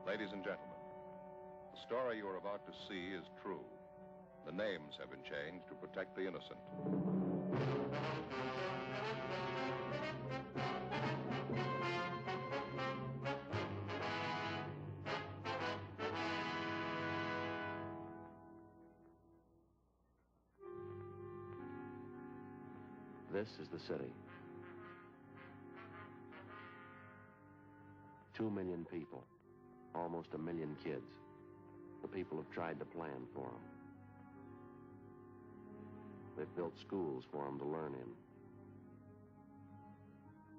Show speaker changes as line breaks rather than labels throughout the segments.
Ladies and gentlemen, the story you are about to see is true. The names have been changed to protect the innocent.
This is the city. 2 million people, almost 1 million kids. The people have tried to plan for them. They've built schools for them to learn in,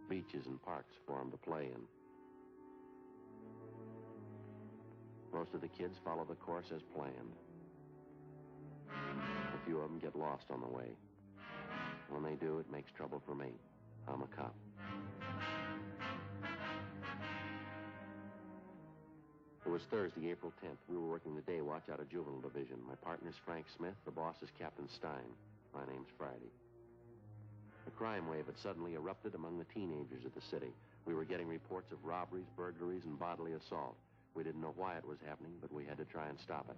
beaches and parks for them to play in. Most of the kids follow the course as planned. A few of them get lost on the way. When they do, it makes trouble for me. I'm a cop. It was Thursday, April 10th. We were working the day watch out of Juvenile Division. My partner's Frank Smith. The boss is Captain Stein. My name's Friday. A crime wave had suddenly erupted among the teenagers of the city. We were getting reports of robberies, burglaries, and bodily assault. We didn't know why it was happening, but we had to try and stop it.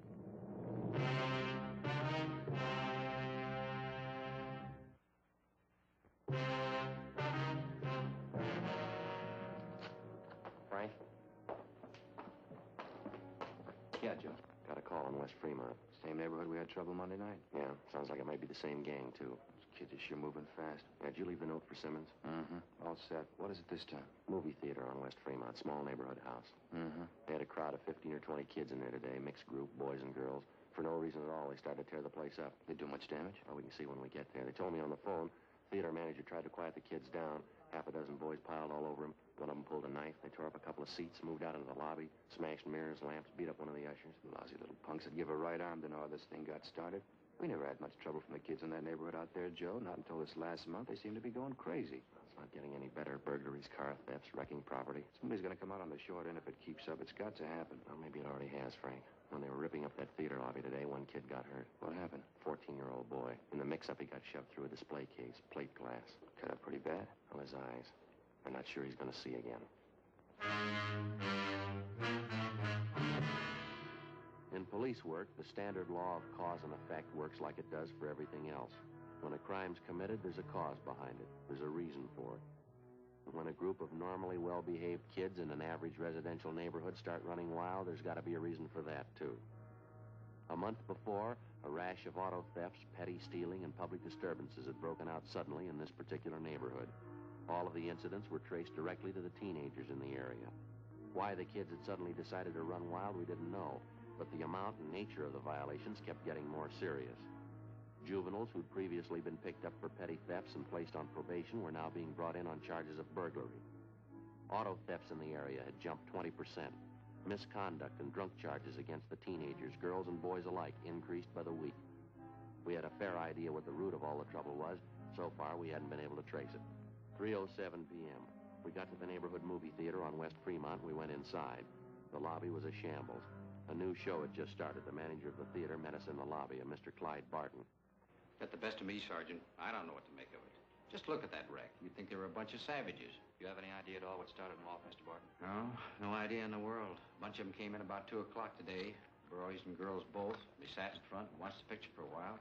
Frank?
Yeah, Joe.
Got a call in West Fremont.
Same neighborhood we had trouble Monday night?
Yeah, sounds like it might be the same gang, too.
Those kids are sure moving fast.
Yeah, did you leave the note for Simmons?
Mm-hmm. All set. What is it this time?
Movie theater on West Fremont, small neighborhood house.
Mm-hmm.
They had a crowd of 15 or 20 kids in there today, mixed group, boys and girls. For no reason at all, they started to tear the place up.
They do much damage?
Well, we can see when we get there. They told me on the phone, theater manager tried to quiet the kids down. Half a dozen boys piled all over him. One of them pulled a knife. They tore up a couple of seats, moved out into the lobby, smashed mirrors, lamps, beat up one of the ushers.
Lousy little punks would give a right arm to know how this thing got started. We never had much trouble from the kids in that neighborhood out there, Joe. Not until this last month. They seem to be going crazy.
It's not getting any better. Burglaries, car thefts, wrecking property.
Somebody's going to come out on the short end if it keeps up. It's got to happen.
Well, maybe it already has, Frank. When they were ripping up that theater lobby today, one kid got hurt.
What happened?
14-year-old boy. In the mix-up, he got shoved through a display case, plate glass.
Cut up pretty bad.
Well, his eyes. I'm not sure he's going to see again. In police work, the standard law of cause and effect works like it does for everything else. When a crime's committed, there's a cause behind it. There's a reason for it. And when a group of normally well-behaved kids in an average residential neighborhood start running wild, there's got to be a reason for that, too. A month before, a rash of auto thefts, petty stealing, and public disturbances had broken out suddenly in this particular neighborhood. All of the incidents were traced directly to the teenagers in the area. Why the kids had suddenly decided to run wild, we didn't know, but the amount and nature of the violations kept getting more serious. Juveniles who'd previously been picked up for petty thefts and placed on probation were now being brought in on charges of burglary. Auto thefts in the area had jumped 20%. Misconduct and drunk charges against the teenagers, girls and boys alike, increased by the week. We had a fair idea what the root of all the trouble was. So far, we hadn't been able to trace it. 3:07 p.m. We got to the neighborhood movie theater on West Fremont. We went inside. The lobby was a shambles. A new show had just started. The manager of the theater met us in the lobby, a Mr. Clyde Barton.
Got the best of me, Sergeant. I don't know what to make of it. Just look at that wreck. You'd think they were a bunch of savages.
You have any idea at all what started them off, Mr. Barton?
No idea in the world. A bunch of them came in about 2 o'clock today. Boys and girls both. They sat in front and watched the picture for a while,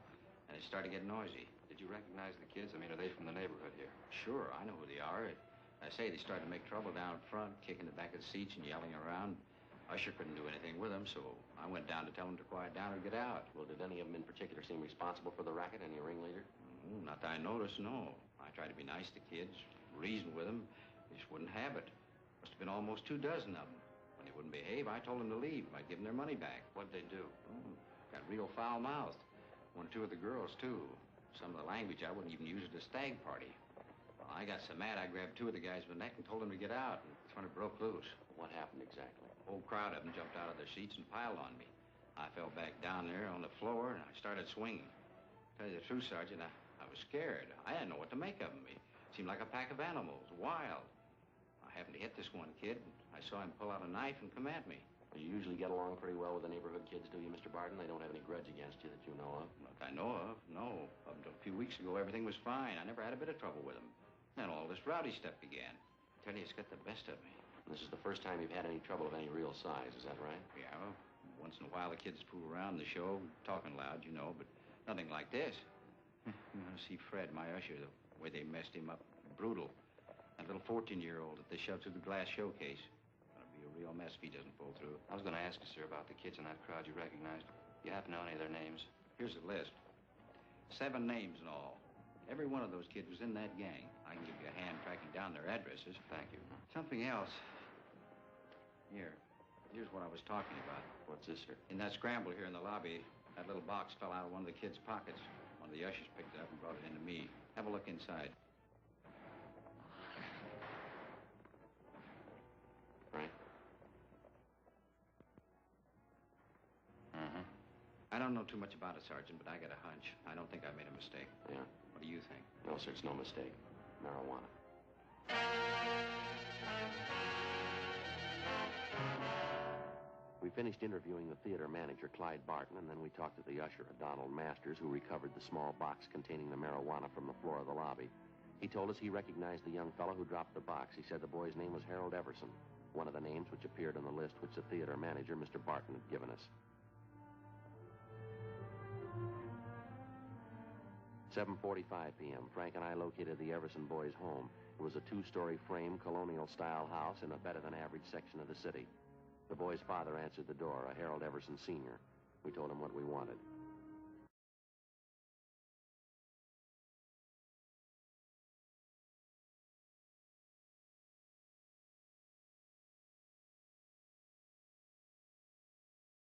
and it started getting noisy.
Did you recognize the kids? I mean, are they from the neighborhood here?
Sure, I know who they are. I say they started to make trouble down front, kicking the back of the seats and yelling around. Usher couldn't do anything with them, so I went down to tell them to quiet down and get out.
Well, did any of them in particular seem responsible for the racket? Any ringleader?
Not that I noticed, no. I tried to be nice to kids, reason with them. They just wouldn't have it. Must have been almost 2 dozen of them. When they wouldn't behave, I told them to leave. I'd give them their money back.
What'd they do?
Got real foul-mouthed. 1 or 2 of the girls, too. Some of the language I wouldn't even use at a stag party. Well, I got so mad, I grabbed 2 of the guys by the neck and told them to get out. And that's when it broke loose.
What happened exactly?
A whole crowd of them jumped out of their seats and piled on me. I fell back down there on the floor, and I started swinging. To tell you the truth, Sergeant, I was scared. I didn't know what to make of them. It seemed like a pack of animals, wild. I happened to hit this one kid. I saw him pull out a knife and come at me.
You usually get along pretty well with the neighborhood kids, do you, Mr. Barton? They don't have any grudge against you that you know of?
Not that I know of, no. Up until a few weeks ago, everything was fine. I never had a bit of trouble with him. Then all this rowdy stuff began. I tell you, it's got the best of me.
This is the first time you've had any trouble of any real size, is that right?
Yeah, well, once in a while the kids fool around the show, talking loud, you know, but nothing like this. You want to see Fred, my usher, the way they messed him up. Brutal. That little 14-year-old that they shoved through the glass showcase. Gonna be a real mess if he doesn't pull through.
I was going to ask you, sir, about the kids in that crowd you recognized. You happen to know any of their names?
Here's the list. 7 names in all. Every one of those kids was in that gang. I can give you a hand tracking down their addresses.
Thank you.
Something else. Here's what I was talking about.
What's this, sir?
In that scramble here in the lobby, that little box fell out of one of the kids' pockets. One of the ushers picked it up and brought it into me. Have a look inside.
Right?
Mm-hmm.
I don't know too much about it, Sergeant, but I got a hunch. I don't think I made a mistake.
Yeah.
What do you think?
No, sir, it's no mistake. Marijuana. We finished interviewing the theater manager, Clyde Barton, and then we talked to the usher, Donald Masters, who recovered the small box containing the marijuana from the floor of the lobby. He told us he recognized the young fellow who dropped the box. He said the boy's name was Harold Everson, one of the names which appeared on the list which the theater manager, Mr. Barton, had given us. 7:45 p.m., Frank and I located the Everson boys' home. It was a 2-story frame, colonial-style house in a better-than-average section of the city. The boy's father answered the door, a Harold Everson Sr. We told him what we wanted.